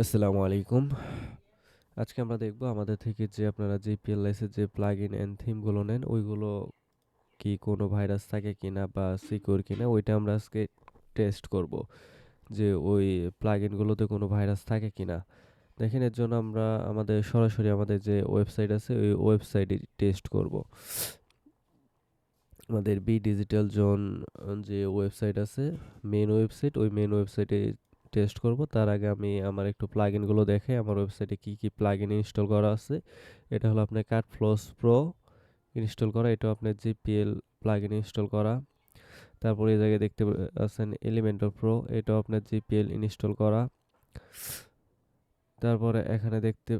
আসসালামু আলাইকুম। আজকে আমরা দেখব আমাদের থেকে যে আপনারা JPLS এর যে প্লাগইন এন্ড থিম গুলো নেন ওইগুলো কি কোনো ভাইরাস থাকে কিনা বা সিকিউর কিনা ওইটা আমরা আজকে টেস্ট করব। যে ওই প্লাগইন গুলোতে কোনো ভাইরাস থাকে কিনা। দেখেন এর জন্য আমরা সরাসরি আমাদের যে ওয়েবসাইট আছে ওই ওয়েবসাইটে টেস্ট করব। আমাদের বি ডিজিটাল জোন যে ওয়েবসাইট আছে ওই মেইন ওয়েবসাইটে টেস্ট করব। তার আগে আমি আমার একটু প্লাগইন গুলো দেখাই আমার ওয়েবসাইটে কি কি প্লাগইন ইনস্টল করা আছে। এটা হলো আপনার কাটফ্লোস প্রো ইনস্টল করা, এটা আপনার জিপিএল প্লাগইন ইনস্টল করা। তারপরে এই জায়গায় দেখতে পাচ্ছেন এলিমেন্টর প্রো, এটাও আপনার জিপিএল ইনস্টল করা। তারপরে এখানে দেখতে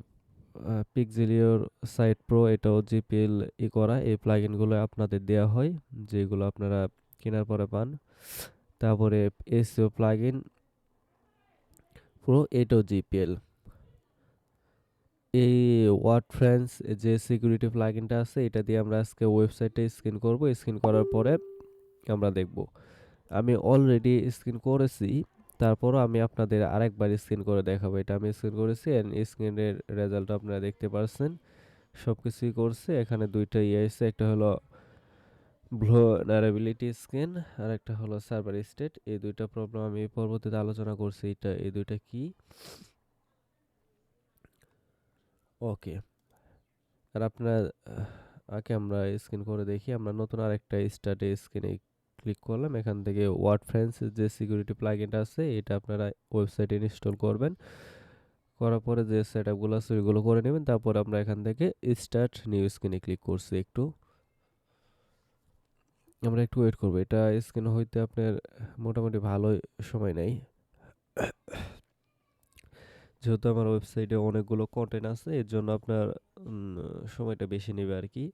পিক্সেলিওর সাইট প্রো, এটাও জিপিএল করা। এই প্লাগইনগুলো আপনাদের দেওয়া হয় যেগুলো আপনারা কেনার পরে পান। তারপরে এসইও প্লাগইন প্রো, এটাও জিপিএল। এই ওয়ার্ডপ্রেস যে সিকিউরিটি প্লাগইনটা আছে এটা দিয়ে আমরা আজকে ওয়েবসাইটে স্ক্যান করব। স্ক্যান করার পরে আমরা দেখব। আমি অলরেডি স্ক্যান করেছি, তারপরও আমি আপনাদের আরেকবার স্ক্যান করে দেখাবো। এটা আমি স্ক্যান করেছি এন্ড স্ক্যানের রেজাল্ট আপনারা দেখতে পাচ্ছেন। সবকিছুই করছে। এখানে দুইটা আছে, একটা হলো ভুলনারেবিলিটি স্ক্যান আর একটা হলো সার্ভার স্টেট। এই দুইটা প্রবলেম আমি পরবর্তীতে আলোচনা করছি। এই দুইটা কি ওকে। আর আপনার আগে আমরা স্ক্যান করে দেখি। আমরা নতুন আরেকটা স্টার্টে স্ক্যানে ক্লিক করলাম। এখান থেকে ওয়ার্ডপ্রেস যে সিকিউরিটি প্লাগইনটা আছে এটা আপনারা ওয়েবসাইটে ইনস্টল করবেন। করার পরে যে সেটআপগুলো আছে ওইগুলো করে নেবেন। তারপর আমরা এখান থেকে স্টার্ট নিউ স্ক্রিনে ক্লিক করছি। আমরা একটু ওয়েট করব। এটা স্ক্রিন হইতে আপনার মোটামুটি ভালোই সময় নেয়, যেহেতু আমার ওয়েবসাইটে অনেকগুলো কন্টেন্ট আছে এর জন্য আপনার সময়টা বেশি নেবে আর কি।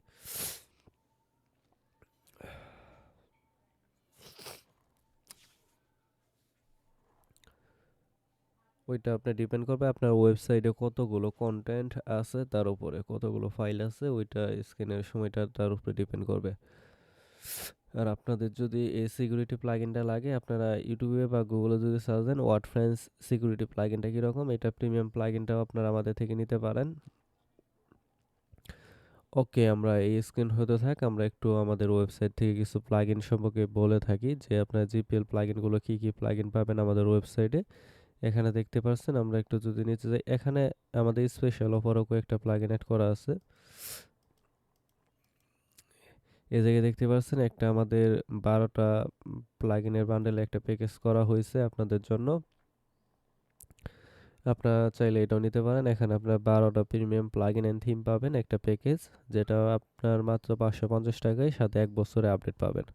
ওইটা আপনার ডিপেন্ড করবে আপনার ওয়েবসাইটে কতগুলো কন্টেন্ট আছে তার উপরে, কতগুলো ফাইল আছে ওইটা স্ক্যানের সময়টা তার উপরে ডিপেন্ড করবে। আর আপনাদের যদি এই সিকিউরিটি প্লাগইনটা লাগে আপনারা ইউটিউবে বা গুগলে যদি সার্চ দেন ওয়ার্ডপ্রেস সিকিউরিটি প্লাগইনটা কীরকম, এটা প্রিমিয়াম প্লাগইনটাও আপনারা আমাদের থেকে নিতে পারেন। ওকে, আমরা এই স্ক্রিন হতে থাক। আমরা একটু আমাদের ওয়েবসাইট থেকে কিছু প্লাগইন সম্পর্কে বলে থাকি যে আপনার জিপিএল প্লাগইনগুলো কী কী প্লাগইন পাবেন আমাদের ওয়েবসাইটে। এখানে দেখতে পাচ্ছেন। আমরা একটু যদি নিচে যাই, এখানে আমাদের স্পেশাল অফারও কয়েকটা প্লাগইন অ্যাড করা আছে। এই জায়গায় দেখতে পাচ্ছেন একটা আমাদের 12টা প্লাগইনের বান্ডেলে একটা প্যাকেজ করা হয়েছে আপনাদের জন্য। আপনারা চাইলে এটাও নিতে পারেন। এখানে আপনার 12টা প্রিমিয়াম প্লাগইন এন্ড থিম পাবেন একটা প্যাকেজ, যেটা আপনার মাত্র 550 টাকায় সাথে 1 বছরে আপডেট পাবেন।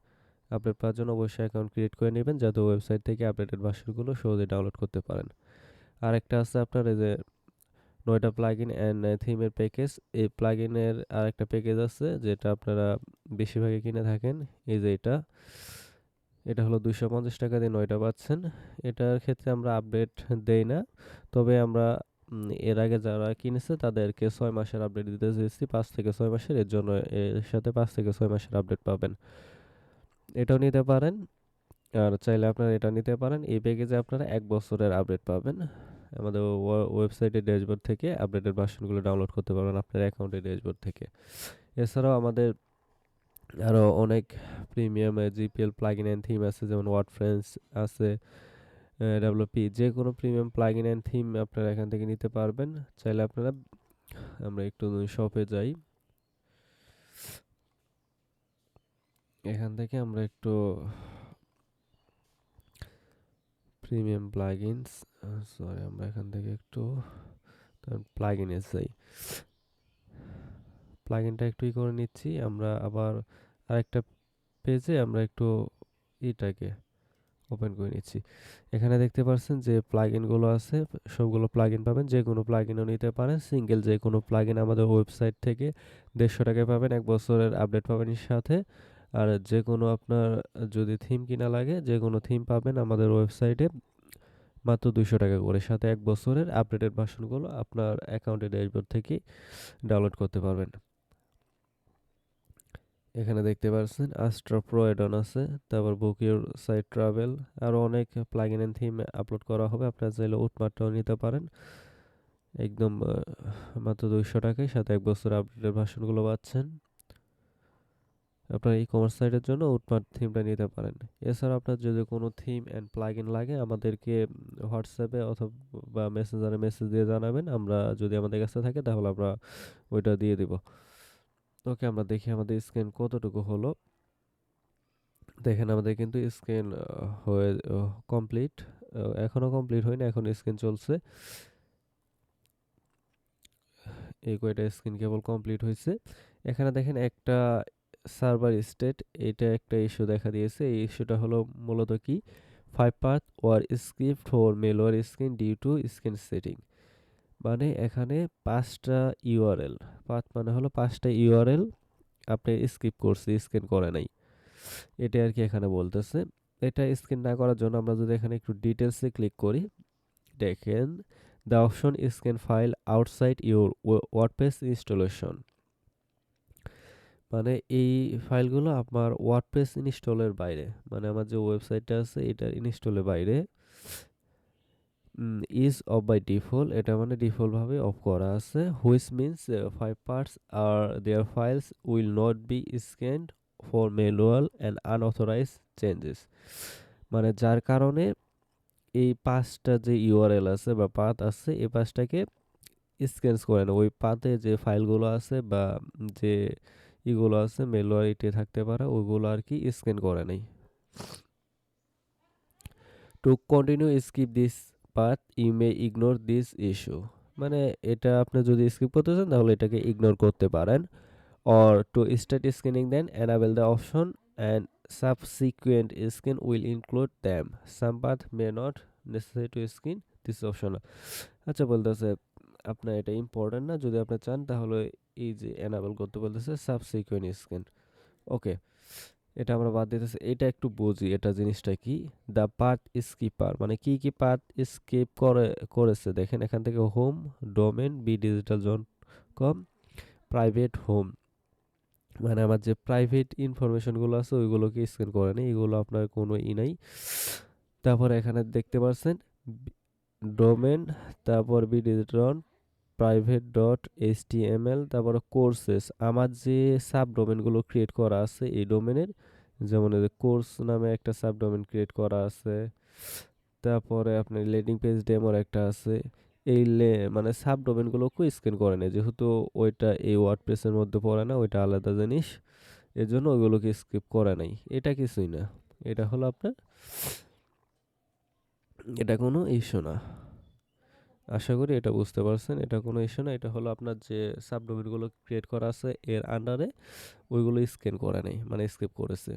আপডেট পাওয়ার জন্য অবশ্যই অ্যাকাউন্ট ক্রিয়েট করে নেবেন যাতে ওয়েবসাইট থেকে আপডেটেড ভার্সনগুলো সহজে ডাউনলোড করতে পারেন। আরেকটা আছে আপনার এই যে 9টা প্লাগইন এন্ড থিমের প্যাকেজ। এই প্লাগইনের আরেকটা প্যাকেজ আছে যেটা আপনারা বেশিরভাগই কিনে থাকেন। এই যে এটা হলো 250 টাকা দিয়ে 9টা পাচ্ছেন। এটার ক্ষেত্রে আমরা আপডেট দেই না, তবে আমরা এর আগে যারা কিনেছে তাদেরকে 6 মাসের আপডেট দিতে চেয়েছি, 5 থেকে 6 মাসের। এর জন্য এর সাথে 5 থেকে 6 মাসের আপডেট পাবেন। এটাও নিতে পারেন। আর চাইলে আপনারা এটা নিতে পারেন। এই প্যাকেজে আপনারা 1 বছরের আপডেট পাবেন। আমাদের ওয়েবসাইটের ড্যাশবোর্ড থেকে আপডেটেড ভার্সনগুলো ডাউনলোড করতে পারবেন আপনার অ্যাকাউন্টের ড্যাশবোর্ড থেকে। এছাড়াও আমাদের আরও অনেক premium GPL plugin and theme আছে, যেমন ওয়ার্ডপ্রেস আছে, ডব্লিউপি। যে কোনো প্রিমিয়াম প্লাগইন এন্ড থিম আপনারা এখান থেকে নিতে পারবেন। চাইলে আপনারা আমরা একটু শপে যাই। এখান থেকে আমরা একটু প্রিমিয়াম প্লাগইনস আমরা এখান থেকে একটু প্লাগইনে যাই। প্লাগইনটা একটু করে নিচ্ছি। আমরা আবার আরেকটা পেজে আমরা একটু এটাকে ওপেন করে নিচ্ছি। এখানে দেখতে পাচ্ছেন যে প্লাগইনগুলো আছে, সবগুলো প্লাগইন পাবেন। যে কোনো প্লাগইনও নিতে পারেন। সিঙ্গেল যে কোনো প্লাগইন আমাদের ওয়েবসাইট থেকে 150 টাকায় পাবেন, 1 বছরের আপডেট পাবেন এর সাথে। আর যে কোনো আপনার যদি থিম কিনা লাগে যে কোনো থিম পাবেন আমাদের ওয়েবসাইটে মাত্র 200 টাকা করে, সাথে 1 বছরের আপডেটেড ভার্সনগুলো আপনার অ্যাকাউন্টের ড্যাশবোর্ড থেকে ডাউনলোড করতে পারবেন। এখানে দেখতে পাচ্ছেন আস্ট্রা প্রো অ্যাডন আছে, তারপর বুক ইউর সাইট ট্রাভেল, আরও অনেক প্লাগইন এন্ড থিম আপলোড করা হবে। আপনারা চাইলে উটমারটাও নিতে পারেন একদম মাত্র 200 টাকায়, সাথে 1 বছর আপডেটের ভার্সনগুলো পাচ্ছেন। আপনার ই কমার্স সাইটের জন্য উটমার্ট থিমটা নিতে পারেন। এছাড়া আপনার যদি কোনো থিম অ্যান্ড প্লাগইন লাগে আমাদেরকে হোয়াটসঅ্যাপে অথবা মেসেঞ্জারে মেসেজ দিয়ে জানাবেন। আমরা যদি আমাদের কাছে থাকে তাহলে আমরা ওইটা দিয়ে দিব। ওকে, আমরা দেখি আমাদের স্ক্যান কতটুকু হলো। দেখেন আমাদের কিন্তু স্ক্যান হয়ে কমপ্লিট, এখনও কমপ্লিট হয়নি, এখন স্ক্যান চলছে। এই কয়টা স্ক্রিন কেবল কমপ্লিট হয়েছে। এখানে দেখেন একটা সার্ভার স্টেট, এটা একটা ইস্যু দেখা দিয়েছে। এই ইস্যুটা হলো মূলত কি, 5 path or script for malware screen due to screen setting. মানে এখানে 5টা ইউআরএল, পাথ মানে হলো 5টা ইউআরএল আপনি স্কিপ করছে, স্ক্যান করে নাই, এটা আর কি এখানে বলতেছে। এটা স্ক্যান না করার জন্য আমরা যদি এখানে একটু ডিটেলসে ক্লিক করি, দেখেন the option scan file outside your WordPress installation. মানে এই ফাইলগুলো আপনার ওয়ার্ডপ্রেস ইনস্টলের বাইরে, মানে আমার যে ওয়েবসাইটটা আছে এটার ইনস্টলের বাইরে। ইজ অফ বাই ডিফল্ট, এটা মানে ডিফল্টভাবে অফ করা আছে। হুইচ মিনস 5 পার্টস আর their files will not be scanned for manual and unauthorised changes. মানে যার কারণে এই 5টা যে ইউআরএল আছে বা পাথ আছে, এই 5টাকে স্ক্যান করে না। ওই পাতে যে ফাইলগুলো আছে বা যে ইগুলো আছে মেলওয়ারিটি থাকতে পারে, ওইগুলো আর কি স্ক্যান করে নাই। To continue skip this path you may ignore this issue. মানে এটা আপনি যদি স্কিপ করতে চান তাহলে এটাকে ইগনোর করতে পারেন। Or to start scanning then enable the option and subsequent scan will include them. Some path may not necessary to scan this option. আচ্ছা, বলতেছে আপনার এটা ইম্পর্টেন্ট না, যদি আপনি চান তাহলে এই যে এনাবেল করতে বলতেছে সাবসিকুয়েন্ট স্ক্যান। ওকে, এটা আমরা বাদ দিতেছি। এটা একটু বুঝি এটা জিনিসটা কি। দ্য পাথ স্কিপার মানে কি কি পাথ স্কিপ করেছে দেখেন এখান থেকে, home, domain, B digital zone com, private home, মানে আমার যে প্রাইভেট ইনফরমেশনগুলো আছে ওইগুলোকে স্ক্যান করে নেই, এগুলো আপনার কোনো নাই। তারপর এখানে দেখতে পাচ্ছেন ডোমেন, তারপর B digital private dot HTML, তারপর কোর্সেস, আমার যে সাব ডোমেনগুলো ক্রিয়েট করা আছে এই ডোমেনের, যেমন কোর্স নামে একটা সাব ডোমেন ক্রিয়েট করা আছে। তারপরে আপনার লেডিং পেজ ডেমোর একটা আছে। এই মানে সাব ডোমেনগুলোকে স্ক্যান করে না, যেহেতু ওইটা এই ওয়ার্ডপ্রেসের মধ্যে পড়ে না, ওইটা আলাদা জিনিস, এর জন্য ওইগুলোকে স্কিপ করে নাই। এটা কিছুই না, এটা হলো আপনার, এটা কোনো ইস্যু না। আশা করি এটা বুঝতে পারছেন, এটা কোনো ইস্যু না। এটা হলো আপনার যে সাবডোমেনগুলো ক্রিয়েট করা আছে এর আন্ডারে, ওইগুলো স্ক্যান করে নেই, মানে স্কিপ করেছে।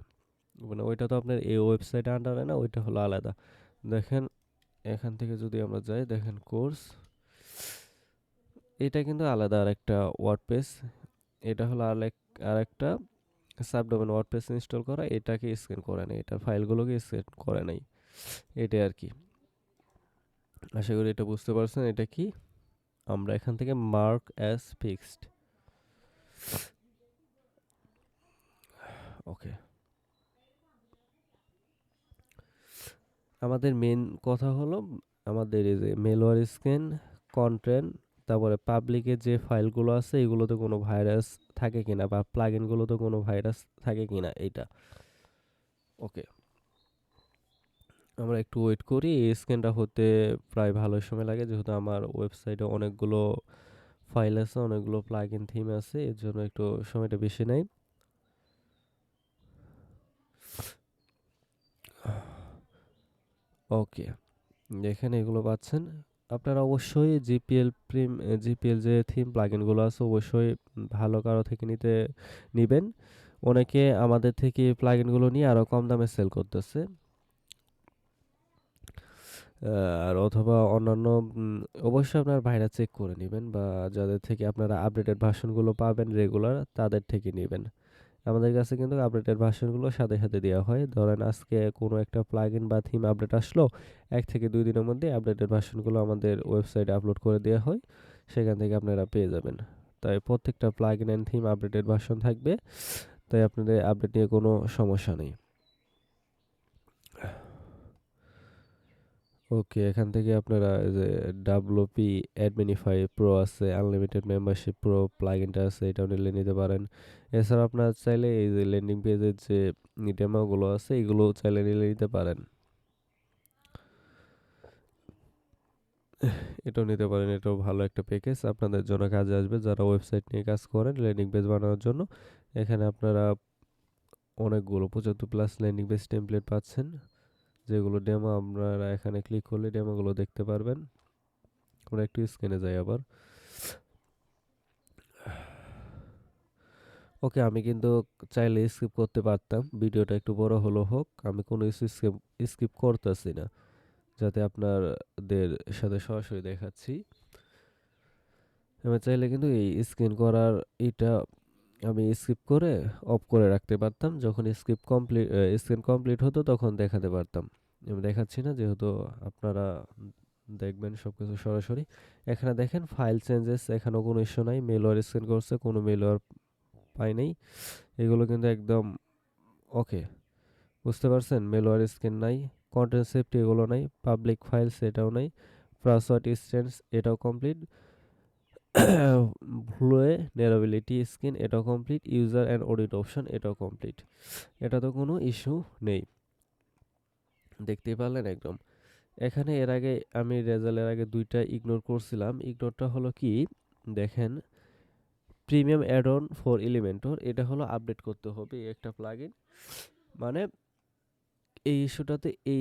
মানে ওইটা তো আপনার এই ওয়েবসাইটের আন্ডারে না, ওইটা হলো আলাদা। দেখেন এখান থেকে যদি আমরা যাই, দেখেন কোর্স, এটা কিন্তু আলাদা আরেকটা ওয়ার্ডপ্রেস, এটা হলো আরেকটা সাবডোমেন ওয়ার্ডপ্রেস ইনস্টল করা, এটাকে স্ক্যান করে নেই, এটার ফাইলগুলোকে স্ক্যান করে নাই, এটাই আর কি। আশা করি এটা বুঝতে পারছেন এটা কি। আমরা এখান থেকে মার্ক অ্যাজ ফিক্সড। ওকে, আমাদের মেন কথা হলো আমাদের এই যে মেলওয়্যার স্ক্যান, কন্টেন্ট, তারপরে পাবলিকের যে ফাইলগুলো আছে এগুলোতে কোনো ভাইরাস থাকে কিনা, বা প্লাগইনগুলোতে কোনো ভাইরাস থাকে কিনা, এইটা। ওকে, আমরা একটু ওয়েট করি, এই স্ক্যানটা হতে প্রায় ভালো সময় লাগে, যেহেতু আমার ওয়েবসাইটে অনেকগুলো ফাইল আছে, অনেকগুলো প্লাগইন থিম আছে, এর জন্য একটু সময়টা বেশি নেয়। ওকে, দেখেন এগুলো পাচ্ছেন। আপনারা অবশ্যই জিপিএল যে থিম প্লাগইনগুলো আছে অবশ্যই ভালো কারো থেকে নিবেন। অনেকে আমাদের থেকে প্লাগইনগুলো নিয়ে আরও কম দামে সেল করতেছে। আর অথবা অন্যান্য অবশ্যই আপনার ভাইরা চেক করে নেবেন, বা যাদের থেকে আপনারা আপডেটেড ভার্সনগুলো পাবেন রেগুলার তাদের থেকে নেবেন। আমাদের কাছে কিন্তু আপডেটেড ভার্সনগুলো সাথে সাথে দেওয়া হয়। ধরেন আজকে কোনো একটা প্লাগইন বা থিম আপডেট আসলো, 1 থেকে 2 দিনের মধ্যে আপডেটেড ভার্সনগুলো আমাদের ওয়েবসাইটে আপলোড করে দেওয়া হয়, সেখান থেকে আপনারা পেয়ে যাবেন। তাই প্রত্যেকটা plugin and theme updated version থাকবে। তাই আপনাদের আপডেট নিয়ে কোনো সমস্যা নেই। ওকে, এখান থেকে আপনারা এই যে WP অ্যাডমিনিফাই প্রো আছে, আনলিমিটেড মেম্বারশিপ প্রো প্লাগইনটা আছে, এটাও নিতে পারেন। এছাড়া আপনারা চাইলে এই যে ল্যান্ডিং পেজের যে ডেমোগুলো আছে এগুলো চাইলে নিতে পারেন, এটাও নিতে পারেন। এটাও ভালো একটা প্যাকেজ, আপনাদের জন্য কাজে আসবে যারা ওয়েবসাইট নিয়ে কাজ করেন ল্যান্ডিং পেজ বানানোর জন্য। এখানে আপনারা অনেকগুলো 75+ ল্যান্ডিং পেজ টেমপ্লেট পাচ্ছেন, যেগুলো ডেমো আপনারা এখানে ক্লিক করলে ডেমোগুলো দেখতে পারবেন। আমরা একটু স্ক্রিনে যাই আবার। ওকে, আমি কিন্তু চাইলে স্কিপ করতে পারতাম, ভিডিওটা একটু বড় হলো হোক, আমি কোনো কিছু স্কিপ করতেছি না, যাতে আপনাদের সাথে সরাসরি দেখাচ্ছি। আমি চাইলে কিন্তু এই স্ক্রিন করার এটা আমি স্কিপ করে অফ করে রাখতে পারতাম, যখন স্ক্রিন কমপ্লিট হতো তখন দেখাতে পারতাম। আমি দেখাচ্ছি না, যেহেতু আপনারা দেখবেন সবকিছু সরাসরি। এখানে দেখেন ফাইল চেঞ্জেস, এখানেও কোনো ইস্যু নাই, মেলওয়্যার স্ক্যান করছে, কোনো মেলওয়্যার পাই নাই, এগুলো কিন্তু একদম ওকে। বুঝতে পারছেন, মেলওয়্যার স্ক্যান নাই, কন্টেন্ট সেফটি এগুলো নাই, পাবলিক ফাইলস এটাও নাই, পাসওয়ার্ড স্ট্যান্ডস এটাও কমপ্লিট, vulnerability স্ক্যান এটাও complete, user and audit option এটাও কমপ্লিট। এটা তো কোনো ইস্যু নেই, দেখতেই পারলেন একদম। এখানে এর আগে আমি রেজাল্টের আগে দুইটা ইগনোর করছিলাম। ইগনোরটা হলো কি, দেখেন premium add on for Elementor, এটা হলো আপডেট করতে হবে একটা প্লাগইন। মানে এই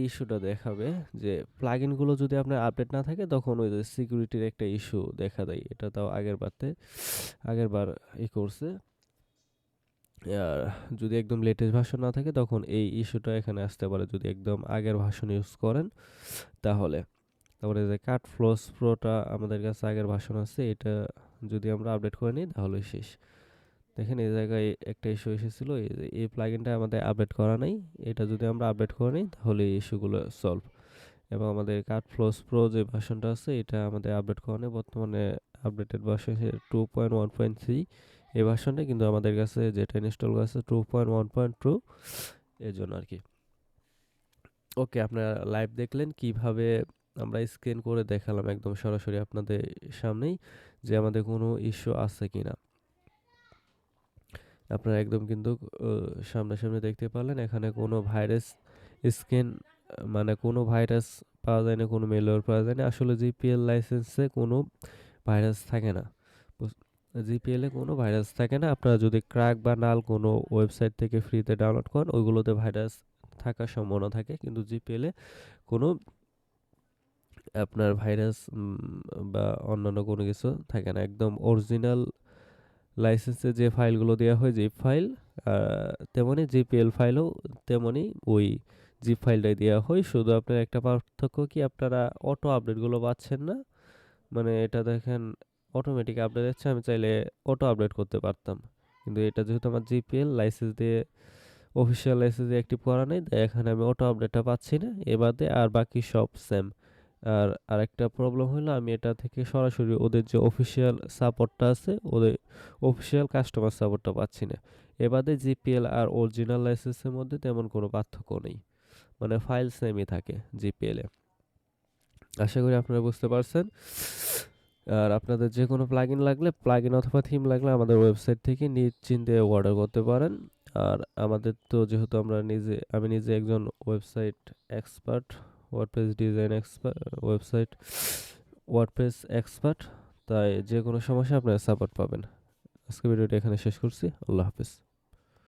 ইস্যুটা দেখাবে যে প্লাগইনগুলো যদি আপনার আপডেট না থাকে তখন ওই যে সিকিউরিটির একটা ইস্যু দেখা দেয়। এটা তাও আগের বার করছে। আর যদি একদম লেটেস্ট ভার্সন না থাকে তখন এই ইস্যুটা এখানে আসতে পারে, যদি একদম আগের ভার্সন ইউজ করেন তাহলে। তারপরে যে কাট ফ্লোস প্রোটা আমাদের কাছে আগের ভার্সন আছে, এটা যদি আমরা আপডেট করে নিই তাহলে শেষ। দেখেন এই জায়গায় একটা ইস্যু এসেছিল, এই প্লাগইনটা আমাদের আপডেট করা নাই, এটা যদি আমরা আপডেট করে নিই তাহলে এই ইস্যুগুলো সলভ। এবং আমাদের কাট ফ্লোস প্রো যে ভার্সনটা আছে এটা আমাদের আপডেট করা নেই, বর্তমানে আপডেটেড ভার্সন 2.1.3 এই ভার্সনটা, কিন্তু আমাদের কাছে যেটা ইনস্টল করা আছে 2.1.2 এর জন্য আর কি। ওকে, আপনারা লাইভ দেখলেন কিভাবে আমরা স্ক্যান করে দেখালাম একদম সরাসরি আপনাদের সামনেই যে আমাদের কোনো ইস্যু আছে কিনা। আপনারা একদম কিন্তু সামনাসামনি দেখতে পারলেন, এখানে কোনো ভাইরাস স্ক্যান মানে কোনো ভাইরাস পাওয়া যায় না, কোনো মেলওয়্যার পাওয়া যায় না। আসলে জিপিএল লাইসেন্সে কোনো ভাইরাস থাকে না, জিপিএলে কোনো ভাইরাস থাকে না। আপনারা যদি ক্র্যাক বা নাল কোনো ওয়েবসাইট থেকে ফ্রিতে ডাউনলোড করেন ওইগুলোতে ভাইরাস থাকার সম্ভাবনা থাকে, কিন্তু জিপিএলে কোনো আপনার ভাইরাস বা অন্যান্য কোনো কিছু থাকে না। একদম অরিজিনাল লাইসেন্সে যে ফাইলগুলো দেওয়া হয় জিপ ফাইল, তেমনি জিপিএল ফাইলও তেমনি ওই জিপ ফাইলটাই দেওয়া হয়। শুধু আপনার একটা পার্থক্য কি, আপনারা অটো আপডেটগুলো পাচ্ছেন না। মানে এটা দেখেন অটোমেটিক আপডেট দিচ্ছে, আমি চাইলে অটো আপডেট করতে পারতাম, কিন্তু এটা যেহেতু আমার জিপিএল লাইসেন্স দিয়ে অফিসিয়াল লাইসেন্স দিয়ে অ্যাক্টিভ করা নেই, তাই এখানে আমি অটো আপডেটটা পাচ্ছি না। এবারে আর বাকি সব সেম। আর আরেকটা প্রবলেম হলো, আমি এটা থেকে সরাসরি ওদের যে অফিসিয়াল সাপোর্টটা আছে, ওদের অফিসিয়াল কাস্টমার সাপোর্টটা পাচ্ছি না। এবারে জিপিএল আর অরিজিনাল লাইসেন্সের মধ্যে তেমন কোনো পার্থক্য নেই, মানে ফাইল সেমই থাকে জিপিএল এ। আশা করি আপনারা বুঝতে পারছেন। আর আপনাদের যে কোনো প্লাগইন অথবা থিম লাগলে আমাদের ওয়েবসাইট থেকে নিশ্চিন্তে অর্ডার করতে পারেন। আর আমাদের তো যেহেতু আমি নিজে একজন ওয়েবসাইট এক্সপার্ট, ওয়ার্ডপ্রেস এক্সপার্ট, তাই যে কোনো সমস্যা আপনারা সাপোর্ট পাবেন। আজকে ভিডিওটা এখানে শেষ করছি। আল্লাহ হাফেজ।